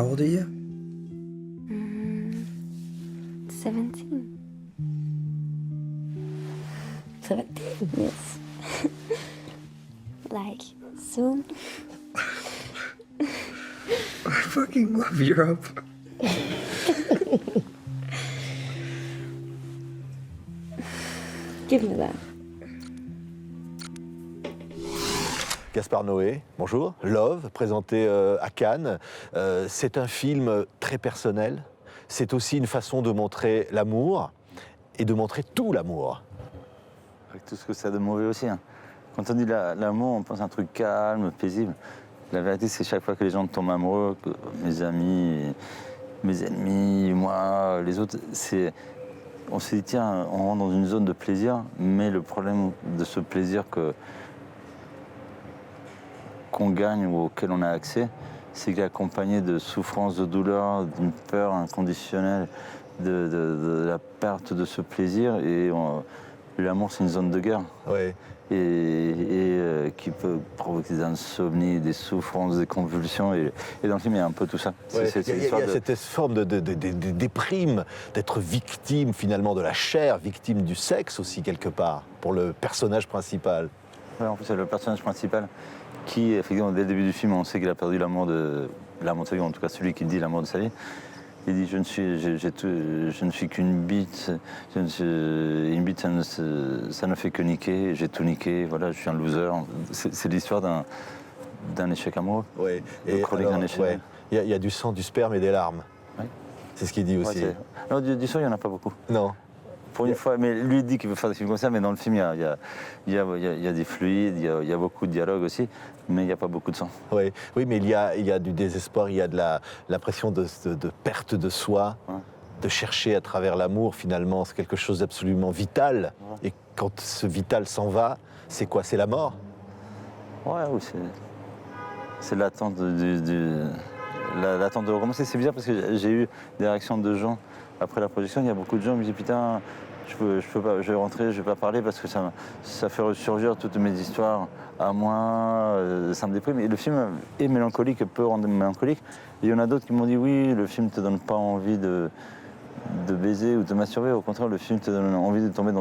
How old are you? 17. 17, yes. Like, soon. I fucking love Europe. Give me that. Gaspard Noé, bonjour. Love, présenté à Cannes. C'est un film très personnel. C'est aussi une façon de montrer l'amour et de montrer tout l'amour. Avec tout ce que ça a de mauvais aussi. Hein. Quand on dit l'amour, on pense à un truc calme, paisible. La vérité, c'est chaque fois que les gens tombent amoureux, que mes amis, mes ennemis, moi, les autres, on se dit, tiens, on rentre dans une zone de plaisir, mais le problème de ce plaisir qu'on gagne ou auquel on a accès, c'est qu'il est accompagné de souffrance, de douleur, d'une peur inconditionnelle, de la perte de ce plaisir. Et l'amour, c'est une zone de guerre. Ouais. Et qui peut provoquer des insomnies, des souffrances, des convulsions. Et dans le film, il y a un peu tout ça. Ouais. Il y a cette forme de déprime, d'être victime finalement de la chair, victime du sexe aussi quelque part, pour le personnage principal. Ouais, en plus, c'est le personnage principal qui, effectivement, dès le début du film, on sait qu'il a perdu l'amour de sa vie, en tout cas celui qui dit l'amour de sa vie. Il dit, je ne suis qu'une bite, une bite ça ne fait que niquer, j'ai tout niqué, voilà, je suis un loser. C'est l'histoire d'un échec amoureux, Ouais. chronique d'un échec. Ouais. Il y a du sang, du sperme et des larmes. Ouais. C'est ce qu'il dit aussi. Ouais, non, du sang, il n'y en a pas beaucoup. Non. Pour une fois, mais lui il dit qu'il veut faire des films comme ça, mais dans le film, il y a des fluides, il y a beaucoup de dialogue aussi, mais il n'y a pas beaucoup de sang. Oui, mais il y a du désespoir, il y a de l'impression de perte de soi, Ouais. de chercher à travers l'amour, finalement, c'est quelque chose d'absolument vital. Ouais. Et quand ce vital s'en va, c'est quoi? C'est la mort? Ouais, oui, c'est l'attente l'attente de recommencer. C'est bizarre parce que j'ai eu des réactions de gens après la projection. Il y a beaucoup de gens qui me disent putain, je peux pas, je vais rentrer, je vais pas parler parce que ça fait ressurgir toutes mes histoires à moi, ça me déprime. Et le film est mélancolique, peut rendre mélancolique. Et il y en a d'autres qui m'ont dit oui, le film te donne pas envie de baiser ou de masturber. Au contraire, le film te donne envie de retomber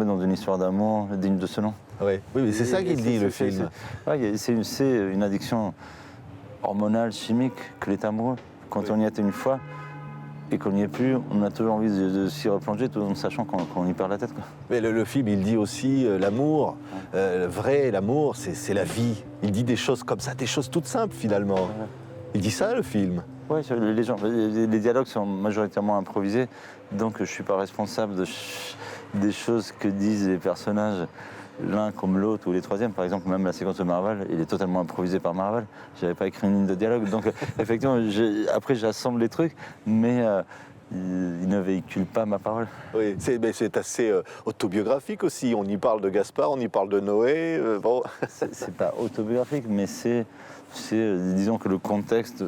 dans une histoire d'amour digne de ce nom. Oui, mais c'est ça qu'il dit, le film. C'est une addiction hormonale, chimique, que l'est amoureux. Quand on y était une fois et qu'on n'y est plus, on a toujours envie de s'y replonger tout en sachant qu'on y perd la tête. Quoi. Mais le film, il dit aussi l'amour, vrai, l'amour, c'est la vie. Il dit des choses comme ça, des choses toutes simples finalement. Ouais. Il dit ça, le film. Oui, les dialogues sont majoritairement improvisés, donc je ne suis pas responsable des choses que disent les personnages, l'un comme l'autre ou les troisièmes. Par exemple, même la séquence de Marvel, il est totalement improvisé par Marvel. Je n'avais pas écrit une ligne de dialogue, donc effectivement, après j'assemble les trucs, mais il ne véhicule pas ma parole. Oui, c'est assez autobiographique aussi. On y parle de Gaspard, on y parle de Noé. Bon. C'est pas autobiographique, mais disons que le contexte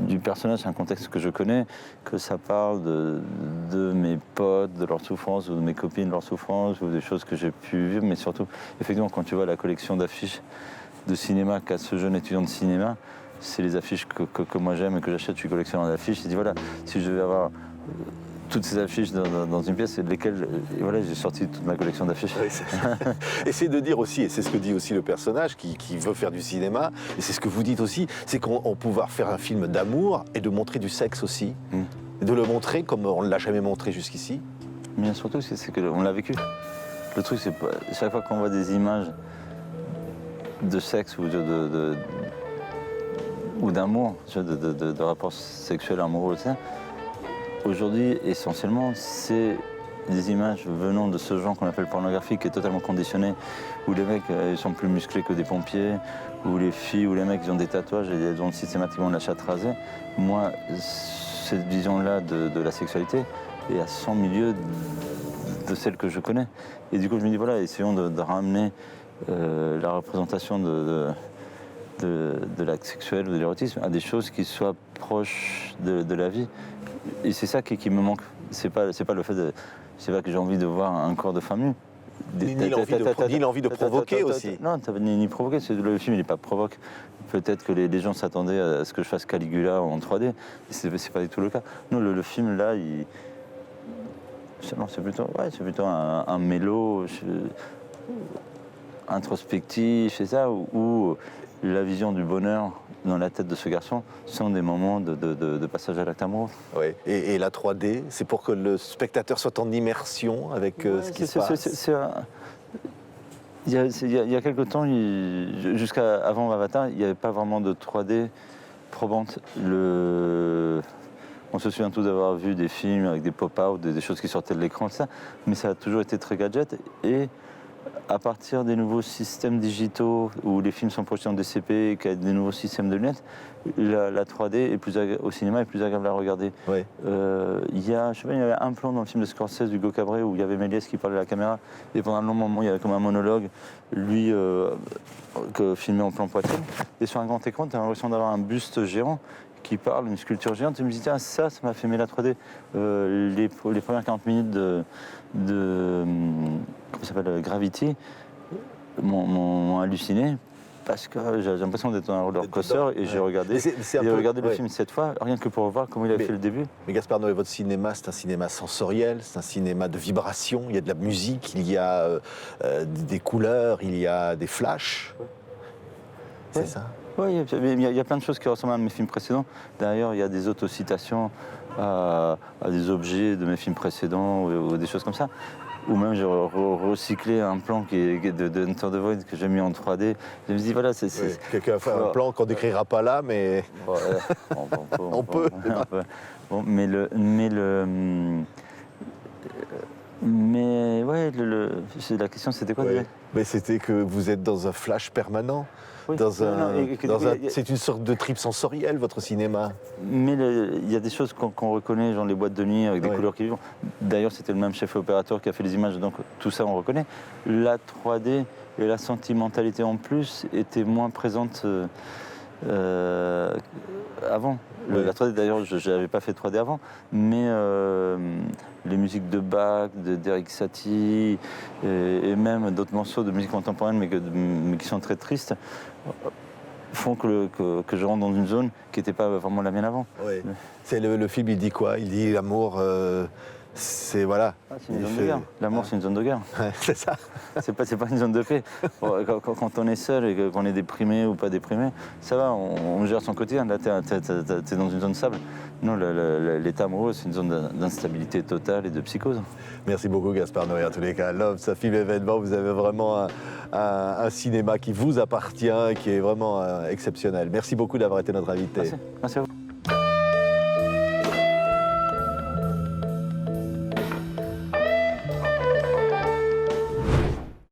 du personnage, c'est un contexte que je connais, que ça parle de mes potes, de leurs souffrances, ou de mes copines, de leurs souffrances, ou des choses que j'ai pu vivre, mais surtout, effectivement, quand tu vois la collection d'affiches de cinéma qu'a ce jeune étudiant de cinéma, c'est les affiches que moi j'aime et que j'achète, je suis collectionneur d'affiches, je dis voilà, si je devais avoir toutes ces affiches dans une pièce, et lesquelles, et voilà, j'ai sorti toute ma collection d'affiches. Oui, et c'est de dire aussi, et c'est ce que dit aussi le personnage qui veut faire du cinéma, et c'est ce que vous dites aussi, c'est qu'on pouvoir faire un film d'amour et de montrer du sexe aussi, et de le montrer comme on ne l'a jamais montré jusqu'ici. Mais surtout, c'est qu'on l'a vécu. Le truc, c'est pas, chaque fois qu'on voit des images de sexe ou d'amour, de rapports sexuels amoureux, aujourd'hui, essentiellement, c'est des images venant de ce genre qu'on appelle pornographique, qui est totalement conditionné, où les mecs ils sont plus musclés que des pompiers, où les filles ou les mecs ils ont des tatouages et ils ont systématiquement la chatte rasée. Moi, cette vision-là de la sexualité est à 100 milieux de celle que je connais. Et du coup, je me dis, voilà, essayons de ramener la représentation de l'acte sexuel ou de l'érotisme à des choses qui soient proches de la vie. Et c'est ça qui me manque. C'est pas le fait de... C'est pas que j'ai envie de voir un corps de femme nue. Ni l'envie de provoquer aussi. Non, ni provoquer. Le film, il n'est pas provoque. Peut-être que les gens s'attendaient à ce que je fasse Caligula en 3D. C'est pas du tout le cas. Non, le film, là, c'est plutôt un mélo introspectif, c'est ça, où la vision du bonheur dans la tête de ce garçon sont des moments de passage à l'acte amoureux. Oui. Et la 3D, c'est pour que le spectateur soit en immersion avec ce qui se passe. Il y a quelque temps, jusqu'à avant Avatar, il n'y avait pas vraiment de 3D probante. On se souvient tous d'avoir vu des films avec des pop-out, des choses qui sortaient de l'écran, ça, mais ça a toujours été très gadget. Et à partir des nouveaux systèmes digitaux où les films sont projetés en DCP et qu'il y a des nouveaux systèmes de lunettes, la 3D au cinéma est plus agréable à regarder. Oui. Il y avait un plan dans le film de Scorsese, Hugo Cabret, où il y avait Méliès qui parlait à la caméra, et pendant un long moment, il y avait comme un monologue, lui, filmé en plan poitrine. Et sur un grand écran, tu as l'impression d'avoir un buste géant qui parle, une sculpture géante. Et je me dis, tiens, ça m'a fait aimer la 3D. Les premières 40 minutes de comment ça s'appelle, Gravity m'ont halluciné. Parce que j'ai l'impression d'être dans un roller coaster et j'ai regardé, le film 7 fois, rien que pour voir comment il a fait le début. Mais Gaspard Noé, votre cinéma, c'est un cinéma sensoriel, c'est un cinéma de vibration, il y a de la musique, il y a des couleurs, il y a des flashs. C'est ça? Oui, il y a plein de choses qui ressemblent à mes films précédents. D'ailleurs, il y a des autocitations à des objets de mes films précédents ou des choses comme ça. Ou même j'ai recyclé un plan qui est de Enter the Void que j'ai mis en 3D. Je me dis, voilà, c'est... Oui, quelqu'un a fait un plan qu'on décrira pas là, mais... On peut. Bon, mais ouais, la question c'était quoi déjà? Mais c'était que vous êtes dans un flash permanent. Oui. C'est une sorte de trip sensorielle, votre cinéma. Mais il y a des choses qu'on reconnaît, genre les boîtes de nuit avec des couleurs qui vivent. D'ailleurs, c'était le même chef opérateur qui a fait les images, donc tout ça on reconnaît. La 3D et la sentimentalité en plus étaient moins présentes avant. La 3D, d'ailleurs, je n'avais pas fait 3D avant, mais les musiques de Bach, d'Eric Satie, et même d'autres morceaux de musique contemporaine, mais qui sont très tristes, font que je rentre dans une zone qui n'était pas vraiment la mienne avant. Oui. C'est le film, il dit quoi? Il dit l'amour, c'est voilà. C'est une zone de guerre. L'amour, c'est une zone de guerre. Ouais, c'est ça. C'est pas une zone de paix. Quand on est seul et qu'on est déprimé ou pas déprimé, ça va, on gère son quotidien. Là, t'es dans une zone stable. Non, l'état amoureux, c'est une zone d'instabilité totale et de psychose. Merci beaucoup, Gaspard Noé. En tous les cas, Love, ça film événement. Vous avez vraiment un cinéma qui vous appartient, qui est vraiment exceptionnel. Merci beaucoup d'avoir été notre invité. Merci à vous.